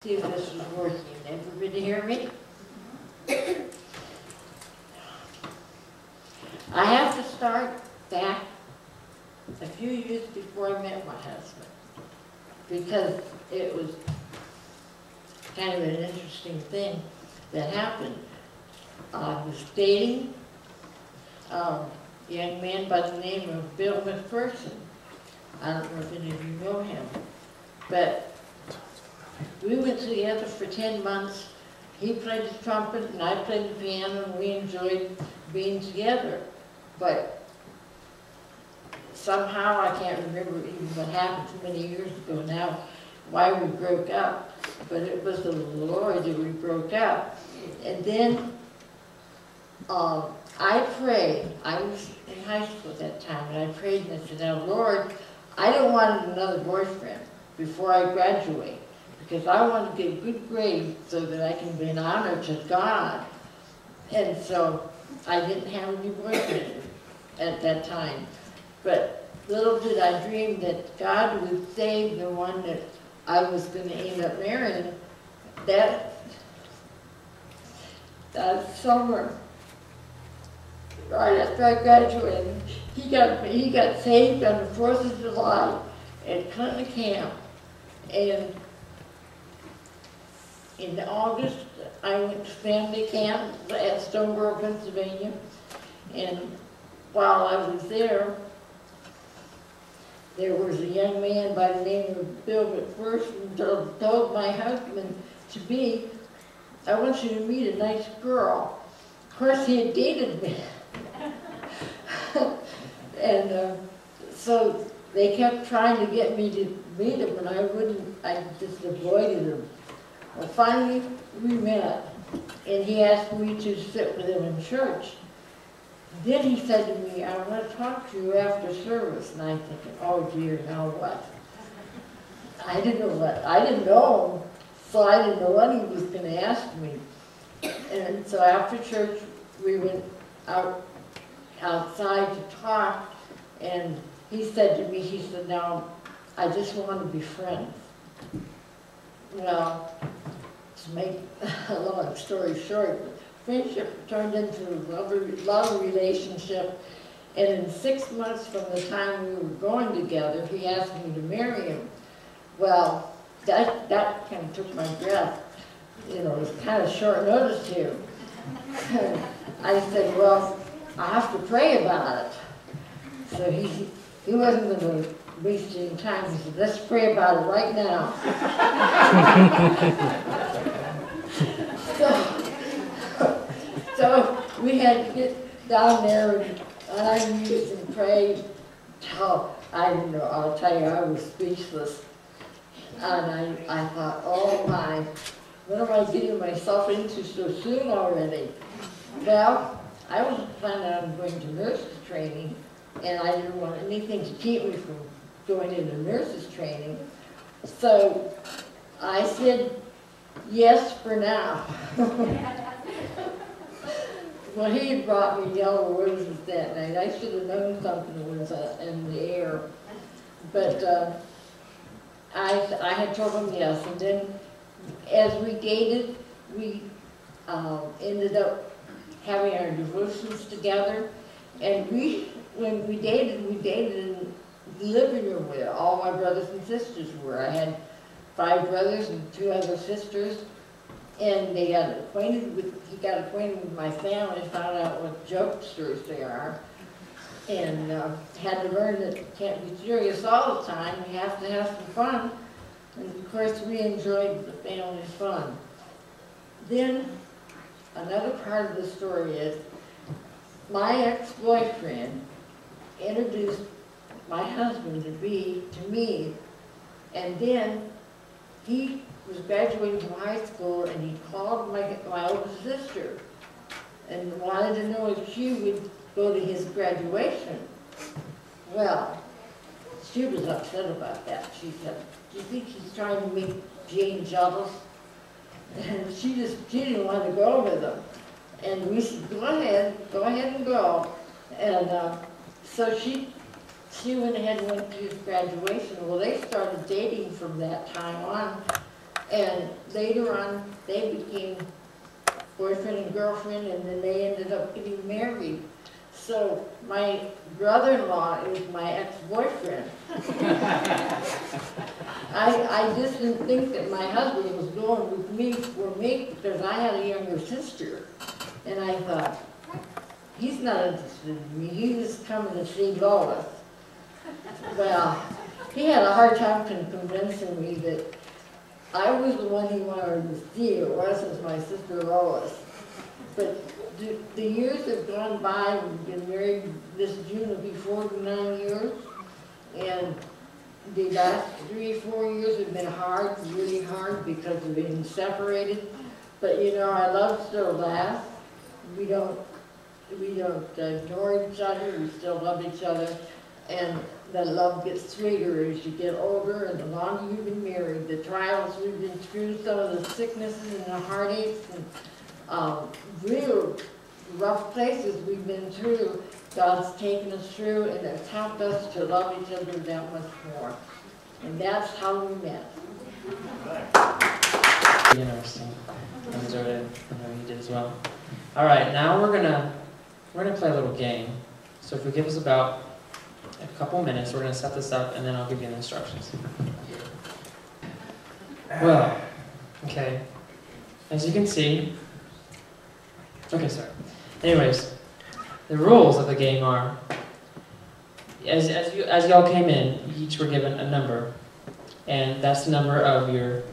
see if this is working. Everybody hear me? I have to start back a few years before I met my husband, because it was kind of an interesting thing that happened. I was dating a young man by the name of Bill McPherson. I don't know if any of you know him, but we went together for 10 months. He played the trumpet and I played the piano, and we enjoyed being together. But somehow, I can't remember even what happened too many years ago now, why we broke up. But it was the Lord that we broke up. And then I prayed. I was in high school at that time, and I prayed and I said, now Lord, I don't want another boyfriend before I graduate, because I want to get good grades so that I can be an honor to God. And so I didn't have any boyfriend at that time. But little did I dream that God would save the one that I was going to end up marrying that summer, right after I graduated. He got saved on the 4th of July at Clinton Camp. And in August, I went to family camp at Stoneboro, Pennsylvania. And while I was there was a young man by the name of Bill McPherson told my husband to be, I want you to meet a nice girl. Of course, he had dated me. And so they kept trying to get me to meet him, and I just avoided him. Well, finally, we met, and he asked me to sit with him in church. Then he said to me, I want to talk to you after service. And I'm thinking, oh dear, now what? I didn't know him, so I didn't know what he was going to ask me. And so after church, we went outside to talk, and he said to me, he said, now, I just want to be friends. Well, to make a long story short, friendship turned into a love relationship, and in 6 months from the time we were going together, he asked me to marry him. Well, that kind of took my breath. You know, it was kind of short notice here. I said, well, I have to pray about it. So he wasn't going to waste any time. He said, let's pray about it right now. So we had to get down there and unmute and pray. Oh, I don't know, I'll tell you, I was speechless. And I thought, oh my, what am I getting myself into so soon already? Well, I wasn't planning on going to nurses training, and I didn't want anything to keep me from going into nurses training. So I said yes for now. Well, he had brought me yellow roses that night. I should have known something was in the air. But I had told him yes. And then as we dated, we ended up having our devotions together. And when we dated in the living room where all my brothers and sisters were. I had 5 brothers and 2 other sisters. And he got acquainted with my family, found out what jokesters they are, and had to learn that you can't be serious all the time. You have to have some fun. And of course, we enjoyed the family's fun. Then, another part of the story is, my ex-boyfriend introduced my husband to me, and then he was graduating from high school, and he called my older sister and wanted to know if she would go to his graduation. Well, she was upset about that. She said, do you think he's trying to make Jane jealous? And she didn't want to go with him. And we said, go ahead and go. And so she went ahead and went to his graduation. Well, they started dating from that time on. And later on, they became boyfriend and girlfriend, and then they ended up getting married. So my brother-in-law is my ex-boyfriend. I just didn't think that my husband was going with me for me because I had a younger sister. And I thought, he's not interested in me, he was coming to see Lois. Well, he had a hard time convincing me that I was the one he wanted to see, it wasn't my sister Lois. But the years have gone by, we've been married this June will be 49 years, and the last 3 or 4 years have been hard, really hard, because of being separated. But you know, our love still lasts. We don't ignore each other, we still love each other, and the love gets sweeter as you get older and the longer you've been married. The trials we've been through, some of the sicknesses and the heartaches and real rough places we've been through, God's taken us through and has helped us to love each other that much more. And that's how we met. Interesting. I enjoyed it. I know you did as well. All right, now we're gonna play a little game. So if we give us about a couple minutes, we're gonna set this up, and then I'll give you the instructions. Well, okay. As you can see, okay, sorry. Anyways, the rules of the game are: as y'all came in, you each were given a number, and that's the number of your.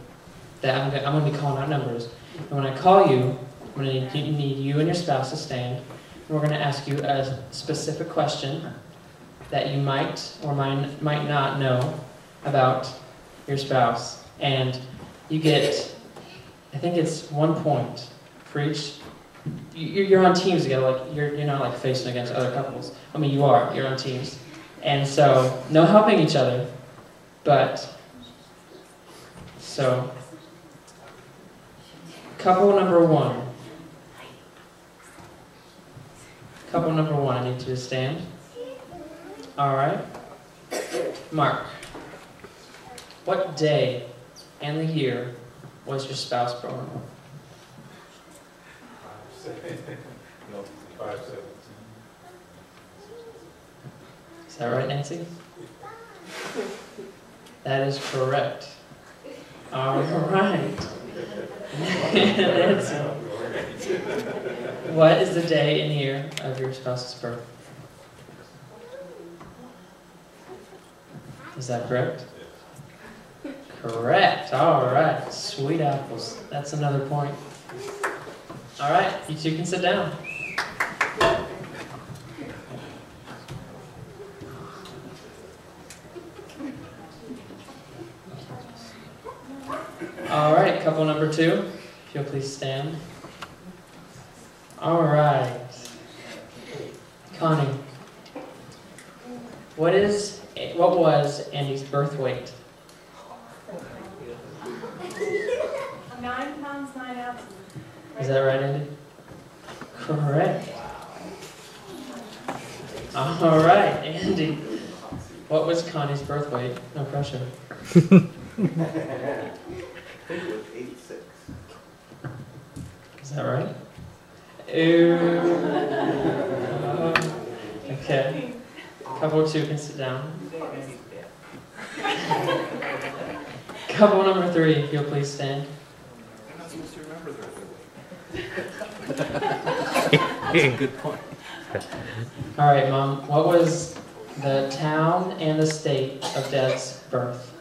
I'm gonna be calling out numbers, and when I call you, I'm going to need you and your spouse to stand. And we're going to ask you a specific question that you might or might not know about your spouse. And you get, I think it's 1 point for each. You're on teams together. Like you're not like facing against other couples. I mean, you are. You're on teams. And so, no helping each other. But, so, couple number one. Couple number one, I need you to stand. All right. Mark, what day and the year was your spouse born? 5/17. Is that right, Nancy? That is correct. All right. Nancy, what is the day and year of your spouse's birth? Is that correct? Correct. All right. Sweet apples. That's another point. All right. You two can sit down. All right. Couple number two. If you'll please stand. All right. Connie, what was Andy's birth weight? 9 pounds, 9 ounces. Is that right, Andy? Correct. All right, Andy. What was Connie's birth weight? No pressure. I think it was 86. Is that right? Ooh. Okay. Couple two can sit down. Couple number three, if you'll please stand. I'm not supposed to remember their Good point. All right, Mom. What was the town and the state of Dad's birth?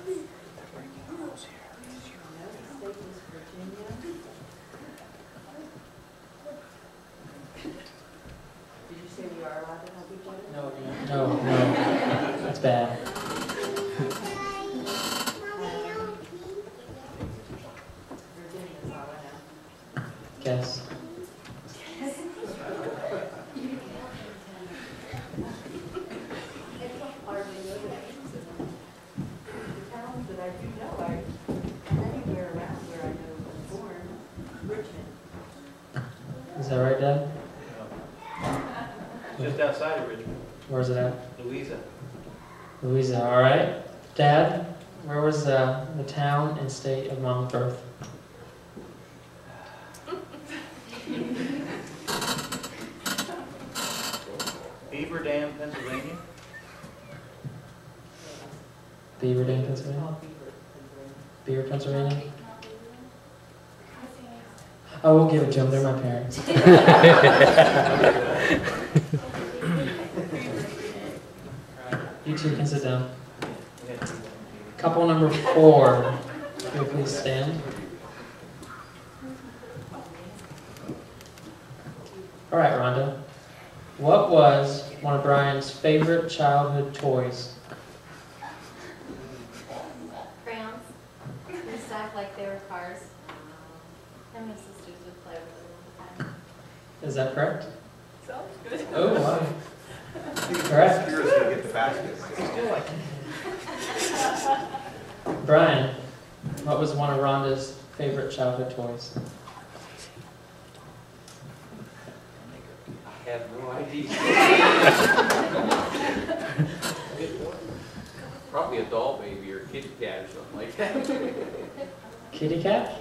No. That's bad. Guess. Is that right, Dad? Just outside of Richmond, Where's it at? Louisa. Louisa, all right. Dad, Where was the town and state of mom's birth? Beaver Dam, Pennsylvania. Beaver Dam, Pennsylvania? Beaver, Pennsylvania? Oh, we'll give it to them. They're my parents. You two can sit down. Couple number 4. If you'll please stand. All right, Rhonda. What was one of Brian's favorite childhood toys? Crayons. They stacked like they were cars. And my sisters would play with them all the time. Is that correct? Sounds good. Oh, wow. Correct. Yours gonna get the basket. Brian, what was one of Rhonda's favorite childhood toys? I have no idea. Probably a doll baby or a kitty cat or something like that. Kitty cat?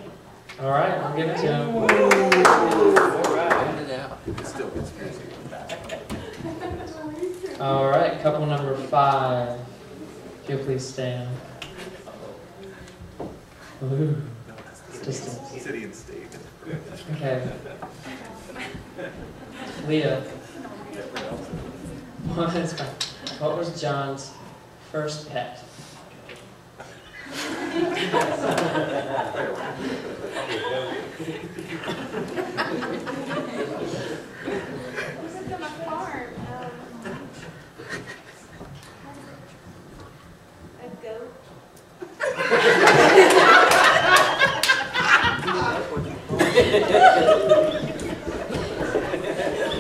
All right, I'll give it to him. All right. Find it out. It still gets crazy. All right, couple number 5. If you'll please stand. Ooh. Distance. City and state. Okay. Leah. That's fine. What was John's first pet? On a farm. A goat.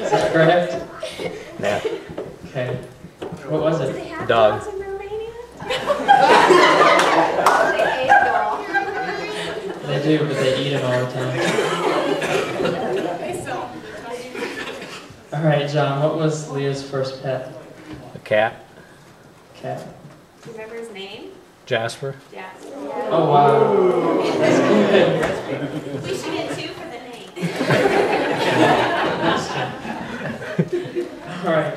Is that correct? Yeah. Okay. What was Do it? they have Dog. dogs in Romania? They ate dog. They do, but they eat them all the time. All right, John, what was Leah's first pet? A cat. Cat. Do you remember his name? Jasper. Jasper. Oh, wow. That's good. We should get 2 for the name. All right,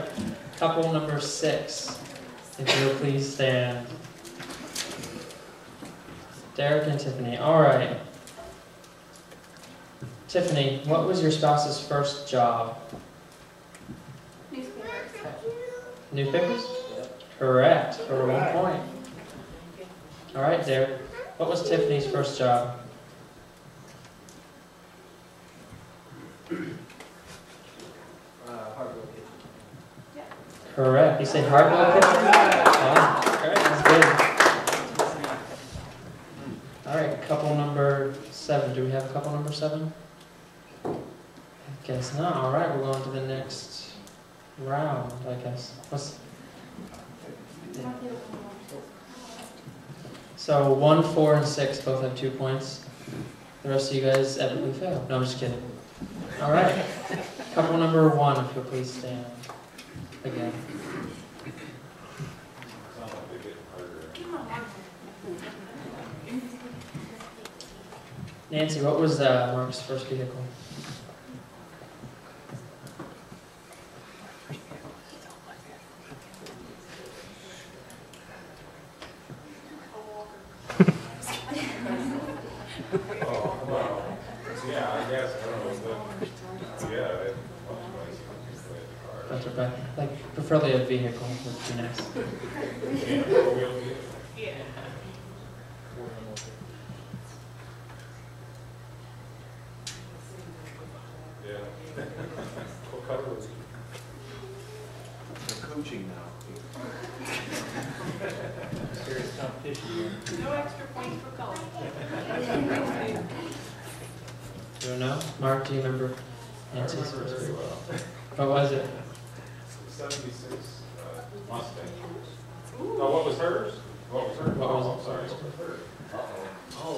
couple number 6. If you'll please stand. Derek and Tiffany. All right. Tiffany, what was your spouse's first job? Newspapers? Correct, for 1 point. All right, Derek. What was Tiffany's first job? Correct. You say hardware kitchen? Wow. Correct. That's good. All right. Couple number 7. Do we have a couple number 7? I guess not. All right. We're going to the next round. I guess. So 1, 4, and 6 both have 2 points. The rest of you guys epically failed. No, I'm just kidding. All right. Couple number 1, if you'll please stand. Again. Nancy, what was Mark's first vehicle? That's okay. Like, preferably a vehicle would be nice. What color was it? They're coaching now. Serious competition here. No extra points for color. You don't know? Mark, do you remember Nancy's I remember first it very vehicle? well. What was it? 76 Mustang. Oh, what was hers? What was hers? What was Oh, it? I'm sorry. What was hers? Oh,